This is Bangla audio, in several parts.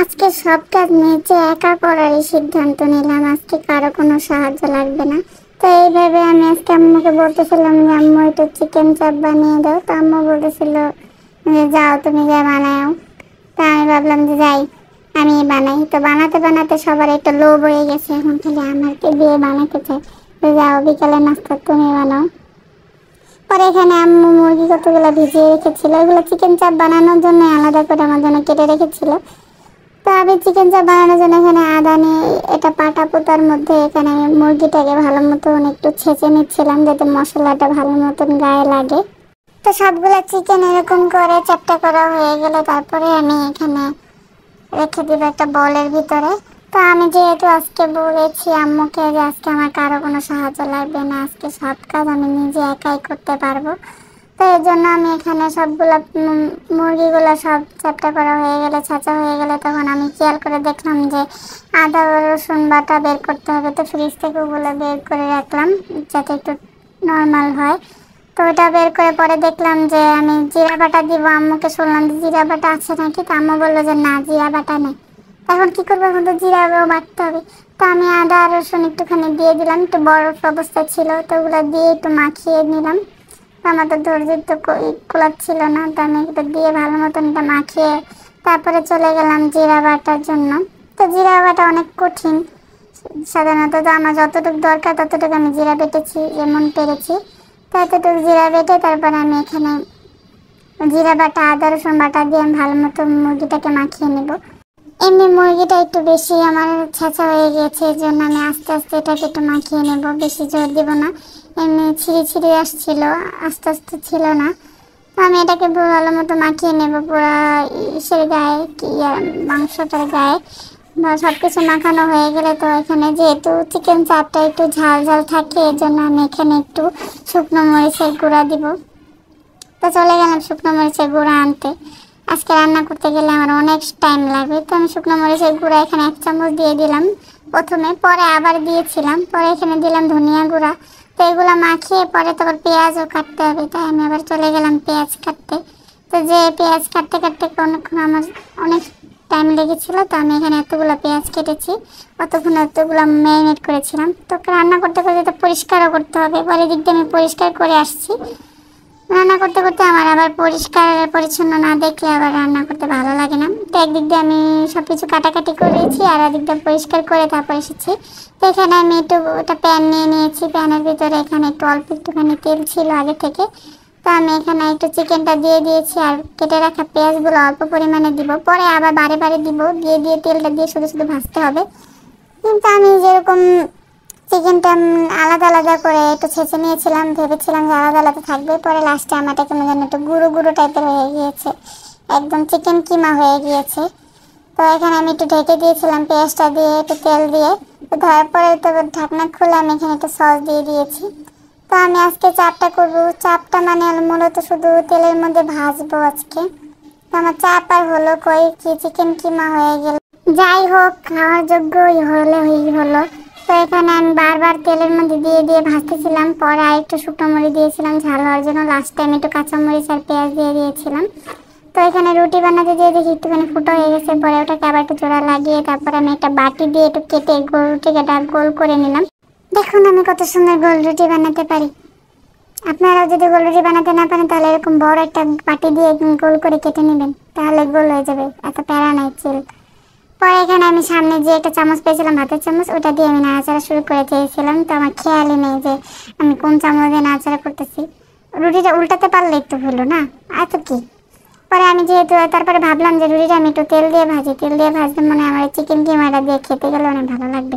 আজকে সব কাজ নিজে একা করারই সিদ্ধান্ত নিলাম। আজকে কারো কোনো সাহায্য লাগবে না। তো এইভাবে আমি আজকে আম্মুকে বলতেছিলাম যে আম্মু একটু চিকেন চাপ বানিয়ে দাও। তো আম্মু বলতেছিল যে যাও তুমি যা বানাও। তা আমি ভাবলাম যে যাই আমি বানাই। তো বানাতে বানাতে সবার একটা লোভ হয়ে গেছে, এখন খালি আমাকে দিয়ে বানাতে চাই। তো যাও বিকালে নাস্তা তুমি বানাও। পরে এখানে আম্মু মুরগি কতগুলো ভিজিয়ে রেখেছিল, এগুলো চিকেন চাপ বানানোর জন্য আলাদা করে আমার জন্য কেটে রেখেছিল। তো আমি চিকেন চাপ বানানোর জন্য এখানে আদা নিয়ে এটা পাটা পোতার মধ্যে এখানে আমি মুরগিটাকে ভালো মতন একটু ছেঁচে নিচ্ছিলাম যাতে মশলাটা ভালো মতন গায়ে লাগে। তো সবগুলো চিকেন এরকম করে চ্যাপটা করা হয়ে গেলে তারপরে আমি এখানে রেখে দিব একটা বলের ভিতরে। তো আমি যেহেতু আজকে বলেছি আম্মুকে যে আজকে আমার কারো কোনো সাহায্য লাগবে না, আজকে সব কাজ আমি নিজে একাই করতে পারবো। তো এর জন্য আমি এখানে সবগুলো মুরগিগুলো সব চ্যাপটা করা হয়ে গেলে ছাঁচা হয়ে গেলে তখন আমি খেয়াল করে দেখলাম যে আদা রসুন বাটা বের করতে হবে। তো ফ্রিজ থেকে ওগুলো বের করে রাখলাম যাতে একটু নর্মাল হয়। তো ওটা বের করে পরে দেখলাম যে আমি জিরা বাটা দিব। আম্মুকে শুনলাম যে জিরা বাটা আছে নাকি, তো আম্মু বললো যে না জিরা বাটা নেই। এখন কী করবো, এখন তো জিরাও বাটতে হবে। তো আমি আদা রসুন একটুখানি দিয়ে দিলাম, একটু বরফ অবস্থা ছিল তো ওগুলো দিয়ে একটু মাখিয়ে নিলাম। আমার তো ধৈর্য তো কুলাচ্ছিল না, তো আমি এটা দিয়ে ভালো মতন এটা মাখিয়ে তারপরে চলে গেলাম জিরা বাটার জন্য। তো জিরা বাটা অনেক কঠিন সাধারণত, তো আমার যতটুকু দরকার ততটুকু আমি জিরা বেটেছি যেমন পেরেছি। তো এতটুকু জিরা বেটে তারপরে আমি এখানে জিরা বাটা আদা রসুন বাটা দিয়ে আমি ভালো মতো মুরগিটাকে মাখিয়ে নেব। এমনি মুরগিটা একটু বেশি আমার ছেঁচা হয়ে গিয়েছে, এর জন্য আমি আস্তে আস্তে এটাকে একটু মাখিয়ে নেব, বেশি জোর দিব না। এমনি ছিঁড়ে ছিঁড়ে আসছিল, আস্তে আস্তে ছিল না। তো আমি এটাকে ভালো মতো মাখিয়ে নেব পুরো ইসের গায়ে, মাংসটার গায়ে। সব কিছু মাখানো হয়ে গেলে তো এখানে যেহেতু চিকেন চাপটা একটু ঝাল ঝাল থাকে এর জন্য আমি এখানে একটু শুকনো মরিচের গুঁড়া দিব। তো চলে গেলাম শুকনো মরিচের গুঁড়া আনতে। আজকে রান্না করতে গেলে আমার অনেক টাইম লাগবে, তো আমি শুকনো মরিচের গুঁড়া এখানে 1 চামচ দিয়ে দিলাম প্রথমে, পরে আবার দিয়েছিলাম, পরে এখানে দিলাম ধনিয়া গুঁড়া। তো এগুলো মাখিয়ে পরে তারপর পেঁয়াজও কাটতে হবে, তাই আমি আবার চলে গেলাম পেঁয়াজ কাটতে। তো যে পেঁয়াজ কাটতে কাটতে অনেকক্ষণ আমার অনেক টাইম লেগেছিলো, তো আমি এখানে এতগুলো পেঁয়াজ কেটেছি, অতক্ষণ এতগুলো ম্যারিনেট করেছিলাম। তো রান্না করতে করতে তো পরিষ্কারও করতে হবে, পরে দিক দিয়ে আমি পরিষ্কার করে আসছি। রান্না করতে করতে আমার আবার পরিষ্কার পরিচ্ছন্ন না দেখলে আবার রান্না করতে ভালো লাগে না। তো একদিক দিয়ে আমি সব কিছু কাটাকাটি করেছি আর একদিক দিয়ে পরিষ্কার করে তারপর এসেছি। তো এখানে আমি একটু একটা প্যান নিয়ে নিয়েছি, প্যানের ভিতরে এখানে একটু অল্প একটুখানি তেল ছিল আগে থেকে। তো আমি এখানে একটু চিকেনটা দিয়ে দিয়েছি আর কেটে রাখা পেঁয়াজগুলো অল্প পরিমাণে দিব, পরে আবার বারে বারে দিব, দিয়ে দিয়ে তেলটা দিয়ে শুধু শুধু ভাজতে হবে। কিন্তু আমি যেরকম চিকেনটা আলাদা আলাদা করে একটু ছেঁচে নিয়েছিলাম, ভেবেছিলাম যে আলাদা আলাদা থাকবে, পরে লাস্টে আমারটা কেমন যেন একটু গুঁড়ো গুঁড়ো টাইপের হয়ে গিয়েছে, একদম চিকেন কিমা হয়ে গিয়েছে। তো এখানে আমি একটু ঢেকে দিয়েছিলাম পেঁয়াজটা দিয়ে একটু তেল দিয়ে। তো তারপরে তো ঢাকনা খুলে আমি এখানে একটু সস দিয়ে দিয়েছি। তো আমি আজকে চাপটা করব, চাপটা মানে মূলত শুধু তেলের মধ্যে ভাজবো আজকে। তো আমার চাপ আর হলো কই, কি চিকেন কিমা হয়ে গেল, যাই হোক খাওয়ার যোগ্যই হলো। তো এখানে আমি বারবার তেলের মধ্যে দিয়ে দিয়ে ভাজতেছিলাম, পরে আর একটু শুকনো মরিচ দিয়েছিলাম ঝাল হওয়ার জন্য, লাস্ট টাইম একটু কাঁচামরিচ আর পেঁয়াজ দিয়ে দিয়েছিলাম। তো এখানে রুটি বানাতে দিয়ে দেখি একটুখানি ফুটো হয়ে গেছে, পরে ওটাকে আবার একটু জোড়া লাগিয়ে তারপরে আমি একটা বাটি দিয়ে একটু কেটে রুটিটা গোল করে নিলাম। দেখুন আমি কত সুন্দর গোল রুটি বানাতে পারি। আপনারাও যদি গোল রুটি বানাতে না পারেন তাহলে এরকম বড় একটা বাটি দিয়ে গোল করে কেটে নেবেন, তাহলে গোল হয়ে যাবে, এত প্যারা নাই চিল। পরে এখানে আমি সামনে যে একটা চামচ পেয়েছিলাম ভাতের চামচ, ওটা দিয়ে আমি নাড়াচাড়া শুরু করে দিয়েছিলাম। তো আমার খেয়ালই নেই যে আমি কোন চামচ দিয়ে নাড়াচাড়া করতেছি। রুটিটা উল্টাতে পারলে একটু হলো না, এত কি। পরে আমি যেহেতু তারপরে ভাবলাম যে রুটিটা আমি একটু তেল দিয়ে ভাজি, তেল দিয়ে ভাজতে মানে আমার চিকেন কিমাটা দিয়ে খেতে গেলে অনেক ভালো লাগবে।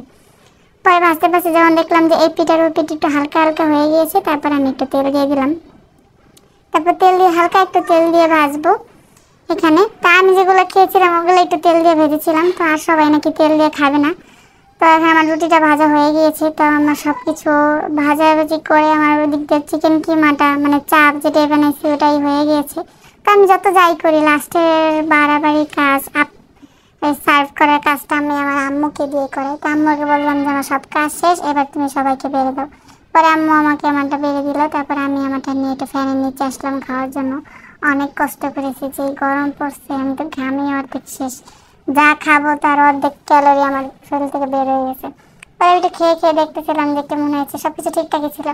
পরে ভাজতে ভাজতে যখন দেখলাম যে এই পিঠার ওই পিঠ একটু হালকা হালকা হয়ে গিয়েছে, তারপর আমি একটু তেল দিয়ে দিলাম। তারপর তেল দিয়ে হালকা একটু তেল দিয়ে ভাজবো এখানে। তা আমি যেগুলো খেয়েছিলাম ওগুলো একটু তেল দিয়ে ভেজেছিলাম, তো আর সবাই নাকি তেল দিয়ে খাবে না। তো এখন আমার রুটিটা ভাজা হয়ে গিয়েছে, তো আমার সব কিছু ভাজাভাজি করে আমার ওদিক দিয়ে চিকেন কিমাটা মানে চাপ যেটা বানাইছি ওটাই হয়ে গিয়েছে। তো আমি যত যাই করি লাস্টের বাড়াবাড়ি কাজ সার্ভ করার কাজটা আমি আমার আম্মুকে দিয়ে করাই। তো আম্মুকে বললাম যে আমার সব কাজ শেষ, এবার তুমি সবাইকে বেড়ে দাও। পরে আম্মু আমাকে আমারটা বেড়ে দিল, তারপরে আমি আমারটা নিয়ে একটু ফ্যানের নিচে আসলাম খাওয়ার জন্য। অনেক কষ্ট করেছি, যে গরম পড়ছে আমি তো ঘামিয়ে অর্ধেক শেষ। যা খাবো তার অর্ধেক ক্যালোরি আমার শরীর থেকে বের হয়ে গেছে। পরে ওইটা খেয়ে খেয়ে দেখতেছিলাম যে কেমন হয়েছে, সবকিছু ঠিকঠাকই ছিল।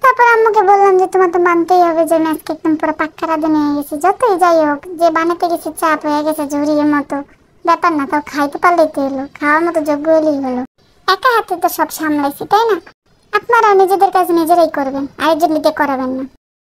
তারপর আম্মুকে বললাম যে তোমার তো মানতেই হবে যে আমি আজকে একদম পুরো পাক্কা রাঁধুনি হয়ে গেছি। যতই যাই হোক, যে বানাতে গেছি চাপ হয়ে গেছে ঝুড়ির মতো ব্যাপার না, তাও খাইতে পারলেই তো হলো, খাওয়ার মতো যোগ্য হলেই হলো। একা হাতে তো সব সামলাইছি, তাই না? আপনারা নিজেদের কাজ নিজেরাই করবেন, আরেকজন দিতে করাবেন না।